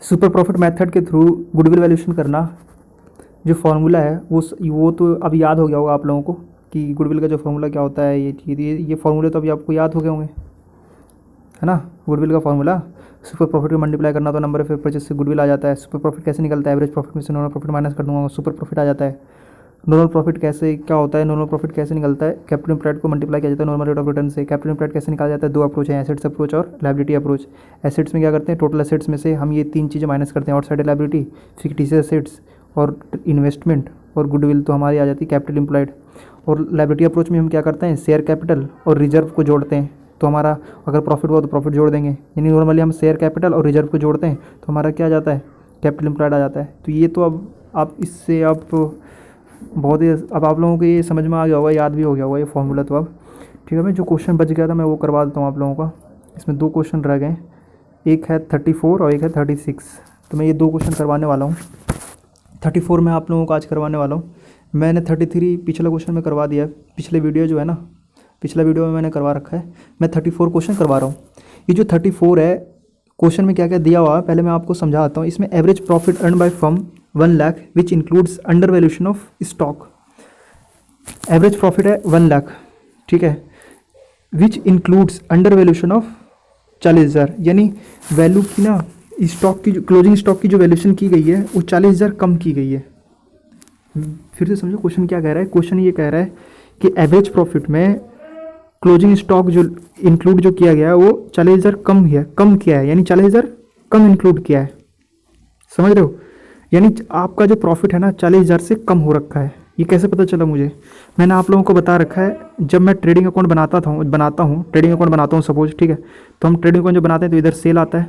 Super profit method के through goodwill valuation करना जो फार्मूला है वो तो अब याद हो गया होगा आप लोगों को कि गुडविल का जो फार्मूला क्या होता है। ये फार्मूले तो अभी आपको याद हो गए होंगे, है ना। गुडविल का फार्मूला सुपर प्रॉफिट को मल्टीप्लाई करना तो नंबर ऑफ परचेज से गुडविल आ जाता है। सुपर प्रॉफिट कैसे निकलता है, एवरेज प्रॉफिट में से नॉर्मल प्रॉफिट माइनस कर दूंगा, सुपर प्रॉफिट आ जाता है। नॉर्मल प्रॉफिट कैसे क्या होता है, नॉर्मल प्रॉफिट कैसे निकलता है, कैपिटल एम्प्लॉयड को मल्टीप्लाई किया जाता है नॉर्मल रेट ऑफ रिटर्न से। कैपिटल एम्प्लॉयड कैसे निकाला जाता है, दो अप्रोच है, एसेट्स अप्रोच और लायबिलिटी अप्रोच। एसेट्स में क्या करते हैं, टोटल एसेट्स में से हम ये तीन चीज़ें माइनस करते हैं, आउटसाइड लायबिलिटी, फिक्टिशियस एसेट्स और इन्वेस्टमेंट और गुडविल, तो हमारी आ जाती है कैपिटल एम्प्लॉयड। और लायबिलिटी अप्रोच में हम क्या करते हैं, शेयर कैपिटल और रिजर्व को जोड़ते हैं, तो हमारा अगर प्रॉफिट हुआ तो प्रॉफिट जोड़ देंगे, यानी नॉर्मली हम शेयर कैपिटल और रिजर्व को जोड़ते हैं तो हमारा क्या आ जाता है, कैपिटल एम्प्लॉयड आ जाता है। तो ये तो अब आप इससे आप बहुत ही अब आप लोगों को ये समझ में आ गया होगा, याद भी हो गया होगा ये फॉर्मूला। तो अब ठीक है, मैं जो क्वेश्चन बच गया था मैं वो करवा देता हूँ आप लोगों का। इसमें दो क्वेश्चन रह गए, एक है 34 और एक है 36, तो मैं ये दो क्वेश्चन करवाने वाला हूँ। 34 मैं आप लोगों को आज करवाने वाला हूँ। मैंने 33 पिछला क्वेश्चन में करवा दिया है, पिछले वीडियो जो है ना, पिछला वीडियो में मैंने करवा रखा है। मैं 34 क्वेश्चन करवा रहा हूँ। ये जो 34 है क्वेश्चन में क्या क्या दिया हुआ है पहले मैं आपको समझाता हूँ। इसमें average profit earn by firm 1 lakh which includes under valuation of stock. Average profit है 1 लाख, ठीक है, which includes under valuation of 40,000, यानी वैल्यू की ना स्टॉक की जो क्लोजिंग स्टॉक की जो वैल्यूएशन की गई है वो 40,000 कम की गई है। फिर से समझो क्वेश्चन क्या कह रहा है। क्वेश्चन ये कह रहा है कि एवरेज प्रॉफिट में क्लोजिंग स्टॉक जो इंक्लूड जो किया गया है वो 40,000 कम किया है, यानी 40,000 कम इंक्लूड किया है। समझ रहे हो, यानी आपका जो प्रॉफिट है ना 40,000 से कम हो रखा है। ये कैसे पता चला मुझे, मैंने आप लोगों को बता रखा है। जब मैं ट्रेडिंग अकाउंट बनाता हूँ ट्रेडिंग अकाउंट बनाता हूँ सपोज, ठीक है, तो हम ट्रेडिंग अकाउंट जब बनाते हैं तो इधर सेल आता है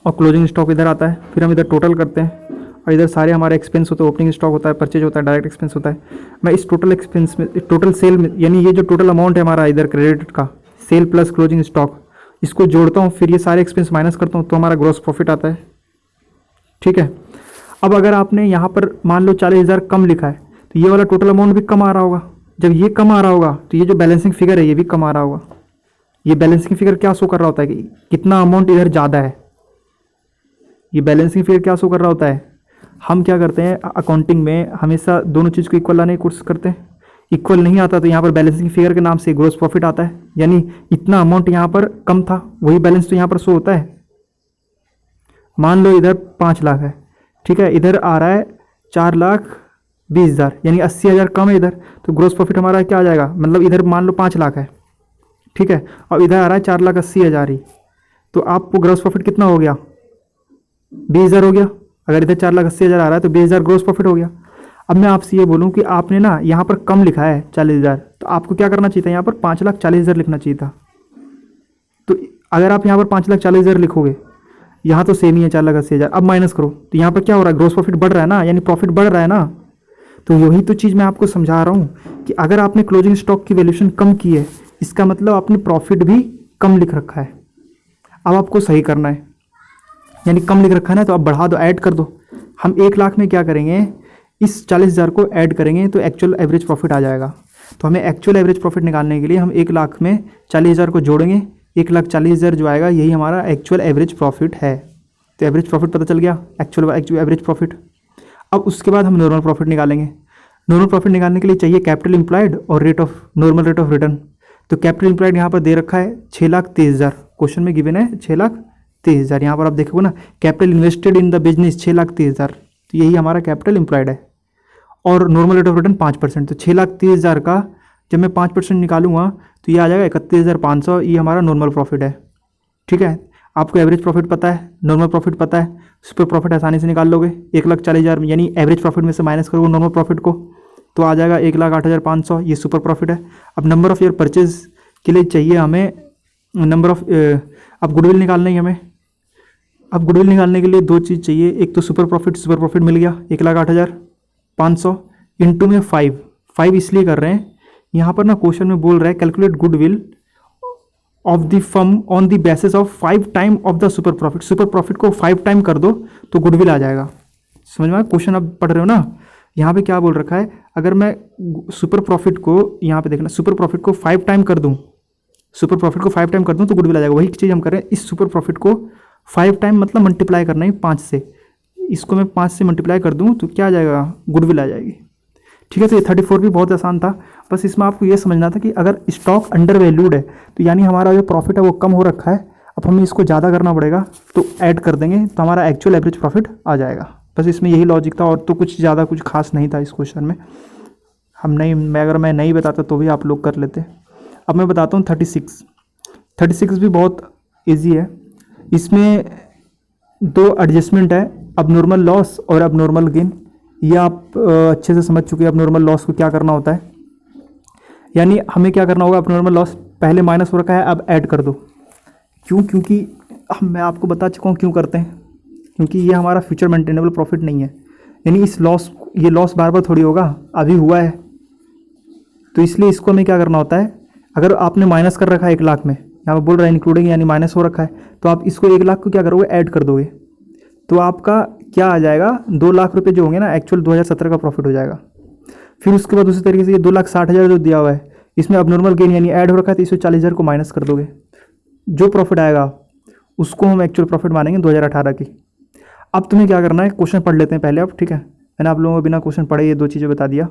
और क्लोजिंग स्टॉक इधर आता है, फिर हम इधर टोटल करते हैं और इधर सारे हमारे एक्सपेंस होते हैं, ओपनिंग स्टॉक होता है, परचेज होता है, डायरेक्ट एक्सपेंस होता है। मैं इस टोटल एक्सपेंस में, टोटल सेल में, यानी ये जो टोटल अमाउंट है हमारा इधर क्रेडिट का, सेल प्लस क्लोजिंग स्टॉक, इसको जोड़ता हूँ, फिर ये सारे एक्सपेंस माइनस करता हूँ तो हमारा ग्रॉस प्रॉफिट आता है। ठीक है, अब अगर आपने यहाँ पर मान लो 40,000 कम लिखा है तो ये वाला टोटल अमाउंट भी कम आ रहा होगा। जब ये कम आ रहा होगा तो ये जो बैलेंसिंग फिगर है ये भी कम आ रहा होगा। ये बैलेंसिंग फिगर क्या शो कर रहा होता है कि कितना अमाउंट इधर ज़्यादा है। ये बैलेंसिंग फिगर क्या शो कर रहा होता है, हम क्या करते हैं अकाउंटिंग में हमेशा दोनों चीज़ को इक्वल लाने की कोशिश करते हैं। इक्वल नहीं आता तो यहाँ पर बैलेंसिंग फिगर के नाम से ग्रॉस प्रॉफिट आता है, यानी इतना अमाउंट यहाँ पर कम था वही बैलेंस तो यहाँ पर शो होता है। मान लो इधर 5 लाख है, ठीक है, इधर आ रहा है 4,20,000, यानी 80,000 कम है इधर, तो ग्रॉस प्रॉफिट हमारा क्या आ जाएगा, मतलब इधर मान लो 5 लाख है, ठीक है, और इधर आ रहा है 4,80,000 ही, तो आपको ग्रॉस प्रॉफिट कितना हो गया, 20,000 हो गया। अगर इधर 4,80,000 आ रहा है तो 20,000 ग्रॉस प्रॉफिट हो गया। अब मैं आपसे ये बोलूँ कि आपने ना यहाँ पर कम लिखा है 40,000, तो आपको क्या करना चाहिए था, यहाँ पर 5,40,000 लिखना चाहिए था। तो अगर आप यहाँ पर 5,40,000 लिखोगे, यहाँ तो सेम ही है 4,80,000, अब माइनस करो तो यहाँ पर क्या हो रहा है, ग्रॉस प्रॉफिट बढ़ रहा है ना, यानी प्रॉफिट बढ़ रहा है ना। तो यही तो चीज़ मैं आपको समझा रहा हूँ कि अगर आपने क्लोजिंग स्टॉक की वैल्यूएशन कम की है इसका मतलब आपने प्रॉफिट भी कम लिख रखा है। अब आपको सही करना है, यानी कम लिख रखा है ना तो अब बढ़ा दो, ऐड कर दो। हम 1 लाख में क्या करेंगे, इस 40,000 को ऐड करेंगे तो एक्चुअल एवरेज प्रॉफिट आ जाएगा। तो हमें एक्चुअल एवरेज प्रॉफिट निकालने के लिए हम 1 लाख में 40,000 को जोड़ेंगे, 1,40,000 जो आएगा यही हमारा एक्चुअल एवरेज प्रॉफिट है। तो एवरेज प्रॉफिट पता चल गया, एक्चुअल एवरेज प्रॉफिट। अब उसके बाद हम नॉर्मल प्रॉफिट निकालेंगे। नॉर्मल प्रॉफिट निकालने के लिए चाहिए कैपिटल एम्प्लॉयड और नॉर्मल रेट ऑफ रिटर्न। तो कैपिटल एम्प्लॉयड यहाँ पर दे रखा है 6,23,000, क्वेश्चन में गिवन है 6,23,000। यहाँ पर आप देखोगे ना, capital invested in the business 6,23,000, तो यही हमारा कैपिटल एम्प्लॉयड है। और नॉर्मल रेट ऑफ रिटर्न 5%, तो 6,23,000 का जब मैं 5% निकालूंगा तो ये आ जाएगा 31,500, ये हमारा नॉर्मल प्रॉफिट है। ठीक है, आपको एवरेज प्रॉफिट पता है, नॉर्मल प्रॉफिट पता है, सुपर प्रॉफिट आसानी से निकाल लोगे। 1,40,000 यानी एवरेज प्रॉफिट में से माइनस करोगे नॉर्मल प्रॉफिट को तो आ जाएगा 1,08,500, ये सुपर प्रॉफिट है। अब नंबर ऑफ ईयर परचेज के लिए चाहिए हमें नंबर ऑफ, अब गुडविल निकालना ही हमें। अब गुडविल निकालने के लिए दो चीज़ चाहिए, एक तो सुपर प्रॉफिट मिल गया 1,08,500 इंटू में 5 इसलिए कर रहे हैं, यहाँ पर ना क्वेश्चन में बोल रहा है calculate goodwill of the firm on the basis of 5 time of the super profit. Super profit को 5 टाइम कर दो तो गुडविल आ जाएगा। समझ में आया, क्वेश्चन अब पढ़ रहे हो ना। यहाँ पे क्या बोल रखा है, अगर मैं सुपर प्रॉफिट को, यहाँ पे देखना, सुपर प्रॉफिट को 5 टाइम कर दूँ, सुपर प्रॉफिट को 5 टाइम कर दूँ तो गुडविल आ जाएगा। वही चीज़ हम कर रहे हैं, इस सुपर प्रॉफिट को 5 टाइम मतलब मल्टीप्लाई करना है 5 से, इसको मैं 5 से मल्टीप्लाई कर दूँ तो क्या आ जाएगा, गुडविल आ जाएगी। ठीक है, तो ये 34 भी बहुत आसान था। बस इसमें आपको ये समझना था कि अगर स्टॉक अंडर वैल्यूड है तो यानी हमारा जो प्रॉफिट है वो कम हो रखा है, अब हमें इसको ज़्यादा करना पड़ेगा, तो ऐड कर देंगे तो हमारा एक्चुअल एवरेज प्रॉफिट आ जाएगा। बस इसमें यही लॉजिक था, और तो कुछ ज़्यादा कुछ खास नहीं था इस क्वेश्चन में। अगर मैं नहीं बताता तो भी आप लोग कर लेते। अब मैं बताता हूँ 36 भी बहुत ईजी है। इसमें 2 एडजस्टमेंट है, अबनॉर्मल लॉस और अबनॉर्मल गेन। ये आप अच्छे से समझ चुके हैं अबनॉर्मल लॉस को क्या करना होता है। यानी हमें क्या करना होगा, अबनॉर्मल लॉस पहले माइनस हो रखा है, अब ऐड कर दो। क्यों? क्योंकि मैं आपको बता चुका हूँ क्यों करते हैं, क्योंकि ये हमारा फ्यूचर मेंटेनेबल प्रॉफिट नहीं है। यानी ये लॉस बार बार थोड़ी होगा, अभी हुआ है, तो इसलिए इसको हमें क्या करना होता है, अगर आपने माइनस कर रखा है 1 लाख में, यहाँ पर बोल रहा है इंक्लूडिंग, यानी माइनस हो रखा है, तो आप इसको 1 लाख को क्या करोगे, ऐड कर दोगे, तो आपका क्या आ जाएगा, 2 लाख रुपए जो होंगे ना, एक्चुअल 2017 का प्रॉफिट हो जाएगा। फिर उसके बाद उसी तरीके से ये 2,60,000 जो दिया हुआ है, इसमें अबनॉर्मल गेन यानी ऐड हो रखा है, तो इसमें 40,000 को माइनस कर दोगे, जो प्रॉफिट आएगा उसको हम एक्चुअल प्रॉफिट मानेंगे 2018 की। अब तुम्हें क्या करना है, क्वेश्चन पढ़ लेते हैं पहले अब, ठीक है। मैंने आप लोगों को बिना क्वेश्चन पढ़े ये 2 चीज़ें बता दिया।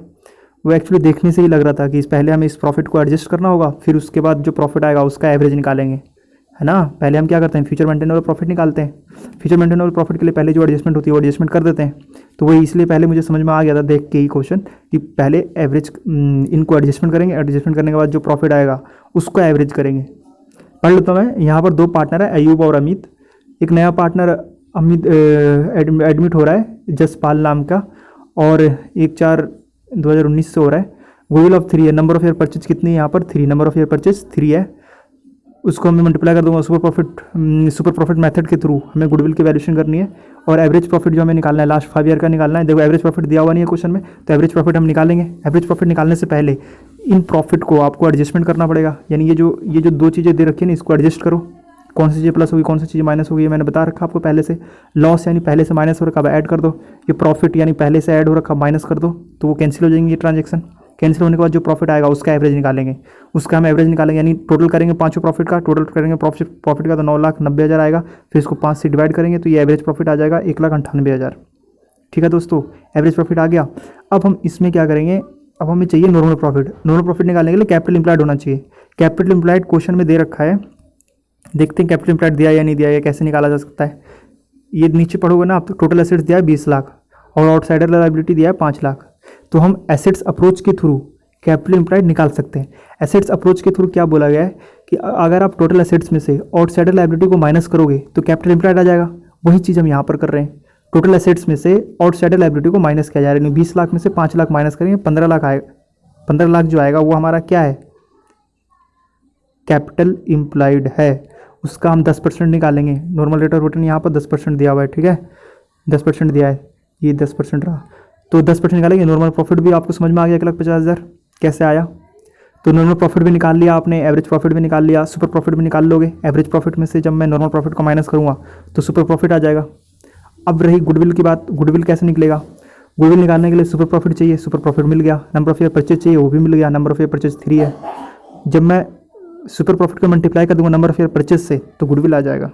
वो एक्चुअली देखने से ही लग रहा था कि पहले हमें इस प्रॉफिट को एडजस्ट करना होगा, फिर उसके बाद जो प्रॉफिट आएगा उसका एवरेज निकालेंगे, है ना। पहले हम क्या करते हैं, फ्यूचर मेंटेनेबल प्रॉफिट निकालते हैं। फ्यूचर मेंटेनेबल प्रॉफिट के लिए पहले जो एडजस्टमेंट होती है वो एडजस्टमेंट कर देते हैं। तो वही इसलिए पहले मुझे समझ में आ गया था देख के ही क्वेश्चन, कि पहले एवरेज इनको एडजस्टमेंट करेंगे, एडजस्टमेंट करने के बाद जो प्रॉफिट आएगा उसको एवरेज करेंगे। पढ़ लेता हूँ मैं। यहाँ पर 2 पार्टनर है, अयूब और अमित। एक नया पार्टनर अमित एडमिट हो रहा है, जसपाल नाम का, और 1/4/2019 से हो रहा है। गुडविल ऑफ 3 है, नंबर ऑफ ईयर परचेज कितनी है यहाँ पर, 3, नंबर ऑफ ईयर परचेज 3 है। उसको हमें मल्टीप्लाई कर दूंगा सुपर प्रॉफिट मेथड के थ्रू हमें गुडविल की वैल्यूएशन करनी है, और एवरेज प्रॉफिट जो हमें निकालना है लास्ट 5 ईयर का निकालना है। देखो एवरेज प्रॉफिट दिया हुआ नहीं है क्वेश्चन में, तो एवरेज प्रॉफिट हम निकालेंगे। एवरेज प्रॉफिट निकालने से पहले इन प्रॉफिट को आपको एडजस्टमेंट करना पड़ेगा, यानी ये जो 2 चीज़ें दे रखी है ना, इसको एडजस्ट करो। कौन सी चीज़ प्लस होगी, कौन सी चीज़ माइनस होगी, ये मैंने बता रखा आपको पहले से। लॉस यानी पहले से माइनस हो रखा, अब ऐड कर दो। ये प्रॉफिट यानी पहले से ऐड हो रखा, माइनस कर दो, तो वो कैंसिल हो जाएंगे ये ट्रांजेक्शन। कैंसिल होने के बाद जो प्रॉफिट आएगा उसका एवरेज निकालेंगे, उसका हम एवरेज निकालेंगे, यानी टोटल करेंगे 5 प्रॉफिट का, टोटल करेंगे प्रॉफिट का, तो 9,90,000 आएगा। फिर इसको 5 से डिवाइड करेंगे तो ये एवरेज प्रॉफिट आ जाएगा 1,98,000। ठीक है दोस्तों, एवरेज प्रॉफिट आ गया। अब हम इसमें क्या करेंगे, अब हमें चाहिए नॉर्मल प्रॉफिट। नॉर्मल प्रॉफिट निकालने के लिए कैपिटल इम्प्लाइड होना चाहिए। कैपिटल इम्प्लाइड क्वेश्चन में दे रखा है, देखते हैं कैपिटल इम्प्लाइड दिया या नहीं दिया, ये कैसे निकाला जा सकता है। ये नीचे पढ़ोगे ना आप, तो टोटल एसेट्स दिया है 20 लाख और आउटसाइडर लायबिलिटी दिया है 5 लाख। तो हम एसेट्स अप्रोच के थ्रू कैपिटल इम्प्लाइड निकाल सकते हैं। एसेट्स अप्रोच के थ्रू क्या बोला गया है कि अगर आप टोटल एसेट्स में से आउटसाइडर लायबिलिटी को माइनस करोगे तो कैपिटल इम्प्लाइड आ जाएगा। वही चीज़ हम यहाँ पर कर रहे हैं, टोटल एसेट्स में से आउटसाइडर लायबिलिटी को माइनस किया जा रहा है। 20 लाख में से 5 लाख माइनस करेंगे, 15 लाख आएगा। 15 लाख जो आएगा वो हमारा क्या है, कैपिटल इम्प्लाइड है। उसका हम 10% निकालेंगे। नॉर्मल रेट ऑफ रिटर्न यहाँ पर 10% दिया हुआ है, ठीक है, 10% दिया है, ये 10% रहा, तो 10% निकालेंगे। नॉर्मल प्रॉफिट भी आपको समझ में आ गया 1,50,000 कैसे आया। तो नॉर्मल प्रॉफिट भी निकाल लिया आपने, एवरेज प्रॉफिट भी निकाल लिया, सुपर प्रॉफिट भी निकाल लोगे। एवरेज प्रॉफिट में से जब मैं नॉर्मल प्रॉफिट को माइनस करूँगा तो सुपर प्रॉफिट आ जाएगा। अब रही गुडविल की बात, गुडविल कैसे निकलेगा। गुडविल निकालने के लिए सुपर प्रॉफिट चाहिए, सुपर प्रॉफिट मिल गया। नंबर ऑफ ईयर परचेज चाहिए, वो भी मिल गया, नंबर ऑफ ईयर परचेज 3 है। जब मैं सुपर प्रॉफिट को मल्टीप्लाई कर दूंगा नंबर ऑफ ईयर परचेज से तो गुडविल आ जाएगा।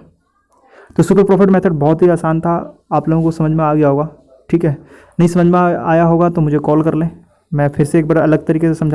तो सुपर प्रॉफिट मेथड बहुत ही आसान था, आप लोगों को समझ में आ गया होगा। ठीक है, नहीं समझ में आया होगा तो मुझे कॉल कर लें, मैं फिर से एक बार अलग तरीके से समझा